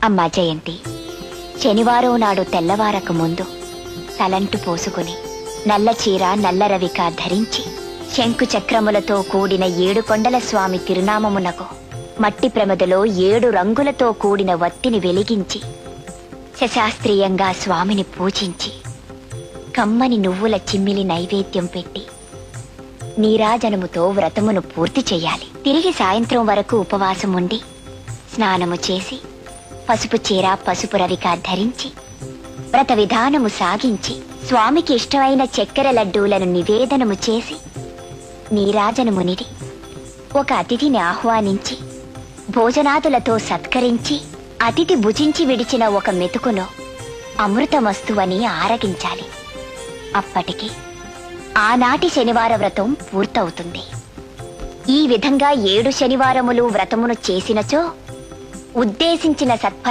అమ్మా జయంతి, శనివారం నాడు తెల్లవారక ముందు తలంటు పోసుకుని నల్ల చీర నల్ల రవిక ధరించి శంకు చక్రములతో కూడిన 7 కొండల స్వామి తిరునామమునకు మట్టి ప్రమదలో 7 రంగులతో కూడిన వత్తిని వెలిగించి శశాస్త్రీయంగా స్వామిని పూజించి కమ్మని నువ్వుల చిమ్మిలి నైవేద్యం పెట్టి నీరాజనముతో వ్రతమును పూర్తి చెయ్యాలి. తిరిగి సాయంత్రం వరకు ఉపవాసం ఉండి స్నానము చేసి పసుపు చీర పసుపు రవిక ధరించి వ్రత విధానము సాగించి స్వామికి ఇష్టమైన చక్కెర లడ్డూలను నివేదనము చేసి నీరాజనమునిడి ఒక అతిథిని ఆహ్వానించి భోజనాదులతో సత్కరించి అతిథి భుజించి విడిచిన ఒక మెతుకును అమృతమస్తువని ఆరగించాలి. అప్పటికి ఆనాటి శనివార వ్రతం పూర్తవుతుంది. ఈ విధంగా 7 శనివారములు వ్రతమును చేసినచో ఉద్దేశించిన సత్ఫ